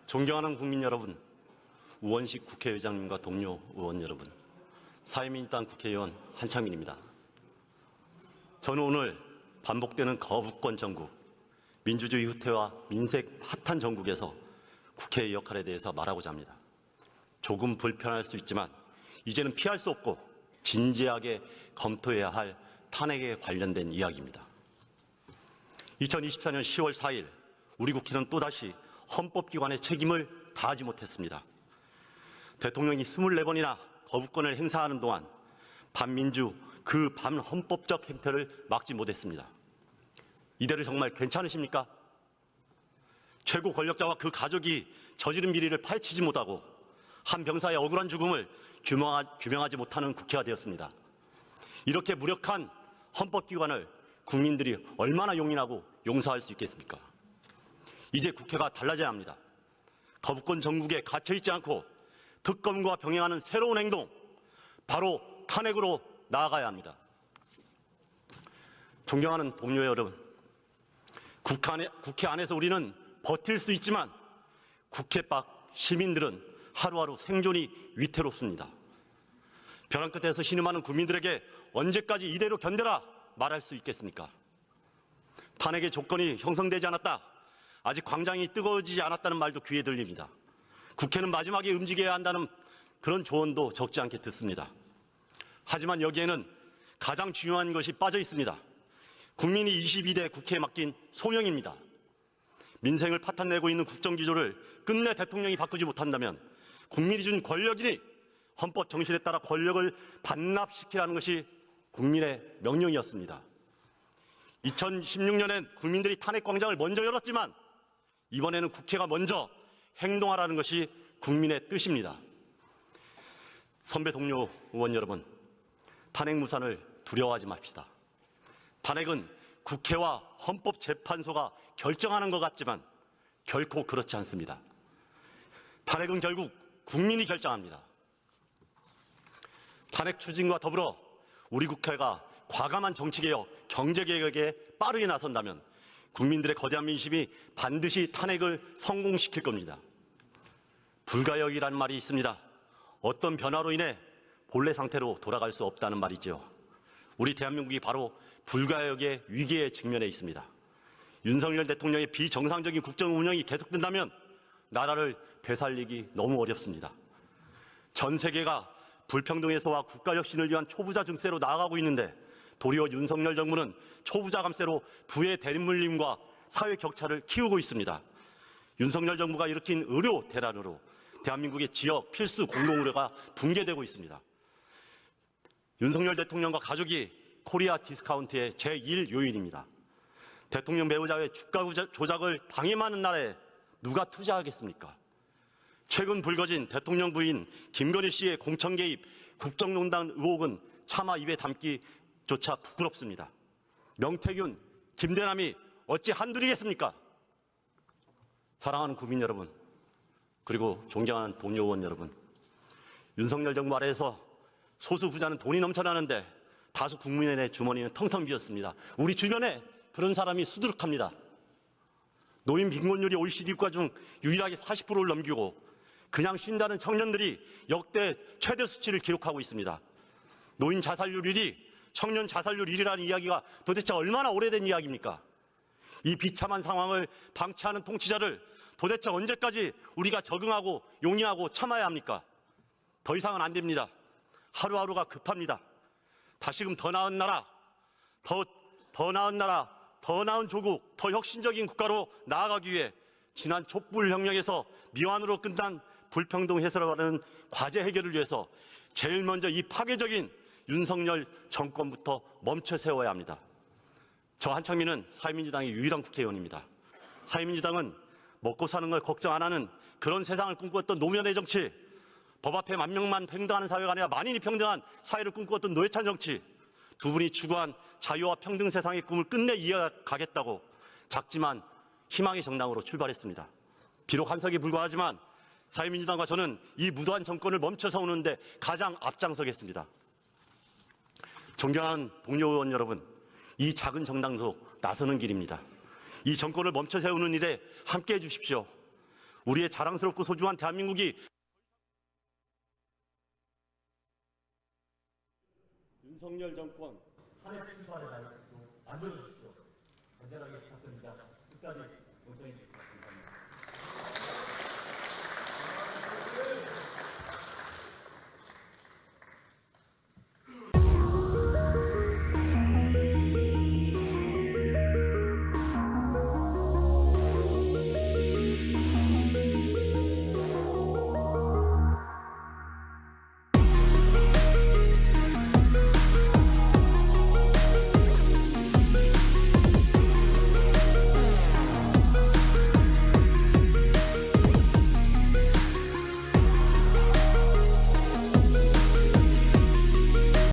존경하는 국민 여러분, 우원식 국회의장님과 동료 의원 여러분, 사회민주당 국회의원 한창민입니다. 저는 오늘 반복되는 거부권 정국, 민주주의 후퇴와 민색 핫한 정국에서 국회의 역할에 대해서 말하고자 합니다. 조금 불편할 수 있지만 이제는 피할 수 없고 진지하게 검토해야 할 탄핵에 관련된 이야기입니다. 2024년 10월 4일 우리 국회는 또다시 헌법기관의 책임을 다하지 못했습니다. 대통령이 24번이나 거부권을 행사하는 동안 반민주 그 반헌법적 행태를 막지 못했습니다. 이대로 정말 괜찮으십니까? 최고 권력자와 그 가족이 저지른 비리를 파헤치지 못하고 한 병사의 억울한 죽음을 규명하지 못하는 국회가 되었습니다. 이렇게 무력한 헌법기관을 국민들이 얼마나 용인하고 용서할 수 있겠습니까? 이제 국회가 달라져야 합니다. 거부권 정국에 갇혀있지 않고 특검과 병행하는 새로운 행동, 바로 탄핵으로 나아가야 합니다. 존경하는 동료 여러분, 국회 안에서 우리는 버틸 수 있지만 국회 밖 시민들은 하루하루 생존이 위태롭습니다. 벼랑 끝에서 신음하는 국민들에게 언제까지 이대로 견뎌라 말할 수 있겠습니까? 탄핵의 조건이 형성되지 않았다, 아직 광장이 뜨거워지지 않았다는 말도 귀에 들립니다. 국회는 마지막에 움직여야 한다는 그런 조언도 적지 않게 듣습니다. 하지만 여기에는 가장 중요한 것이 빠져 있습니다. 국민이 22대 국회에 맡긴 소명입니다. 민생을 파탄내고 있는 국정기조를 끝내 대통령이 바꾸지 못한다면 국민이 준 권력이니 헌법 정신에 따라 권력을 반납시키라는 것이 국민의 명령이었습니다. 2016년엔 국민들이 탄핵광장을 먼저 열었지만 이번에는 국회가 먼저 행동하라는 것이 국민의 뜻입니다. 선배 동료 의원 여러분, 탄핵 무산을 두려워하지 맙시다. 탄핵은 국회와 헌법재판소가 결정하는 것 같지만 결코 그렇지 않습니다. 탄핵은 결국 국민이 결정합니다. 탄핵 추진과 더불어 우리 국회가 과감한 정치개혁, 경제개혁에 빠르게 나선다면 국민들의 거대한 민심이 반드시 탄핵을 성공시킬 겁니다. 불가역이라는 말이 있습니다. 어떤 변화로 인해 본래 상태로 돌아갈 수 없다는 말이죠. 우리 대한민국이 바로 불가역의 위기에 직면해 있습니다. 윤석열 대통령의 비정상적인 국정 운영이 계속된다면 나라를 되살리기 너무 어렵습니다. 전 세계가 불평등 해소와 국가 혁신을 위한 초부자 증세로 나아가고 있는데 도리어 윤석열 정부는 초부자 감세로 부의 대물림과 사회 격차를 키우고 있습니다. 윤석열 정부가 일으킨 의료 대란으로 대한민국의 지역 필수 공동의료가 붕괴되고 있습니다. 윤석열 대통령과 가족이 코리아 디스카운트의 제1 요인입니다. 대통령 배우자의 주가 조작을 방임하는 나라에 누가 투자하겠습니까? 최근 불거진 대통령 부인 김건희 씨의 공천 개입 국정농단 의혹은 차마 입에 담기조차 부끄럽습니다. 명태균, 김대남이 어찌 한둘이겠습니까? 사랑하는 국민 여러분, 그리고 존경하는 동료 의원 여러분, 윤석열 정부 아래에서 소수 부자는 돈이 넘쳐나는데 다수 국민의 주머니는 텅텅 비었습니다. 우리 주변에 그런 사람이 수두룩합니다. 노인 빈곤율이 OECD 국가 중 유일하게 40%를 넘기고 그냥 쉰다는 청년들이 역대 최대 수치를 기록하고 있습니다. 노인 자살률 1위, 청년 자살률 1위라는 이야기가 도대체 얼마나 오래된 이야기입니까? 이 비참한 상황을 방치하는 통치자를 도대체 언제까지 우리가 적응하고 용인하고 참아야 합니까? 더 이상은 안 됩니다. 하루하루가 급합니다. 다시금 더 나은 나라, 더 나은 나라, 더 나은 조국, 더 혁신적인 국가로 나아가기 위해 지난 촛불혁명에서 미완으로 끝난 불평등 해소라는 과제 해결을 위해서 제일 먼저 이 파괴적인 윤석열 정권부터 멈춰 세워야 합니다. 저 한창민은 사회민주당의 유일한 국회의원입니다. 사회민주당은 먹고 사는 걸 걱정 안 하는 그런 세상을 꿈꾸었던 노무현의 정치, 법 앞에 만 명만 평등하는 사회가 아니라 만인이 평등한 사회를 꿈꾸었던 노회찬 정치, 두 분이 추구한 자유와 평등 세상의 꿈을 끝내 이어가겠다고 작지만 희망의 정당으로 출발했습니다. 비록 한석에 불과하지만 사회민주당과 저는 이 무도한 정권을 멈춰 세우는데 가장 앞장서겠습니다. 존경하는 동료 의원 여러분, 이 작은 정당 속 나서는 길입니다. 이 정권을 멈춰 세우는 일에 함께해 주십시오. 우리의 자랑스럽고 소중한 대한민국이 윤석열 정권 탄핵 출발의 날도 만들어주십시오. 간절하게 부탁드립니다. 끝까지 용서해 주십시오. 감사합니다.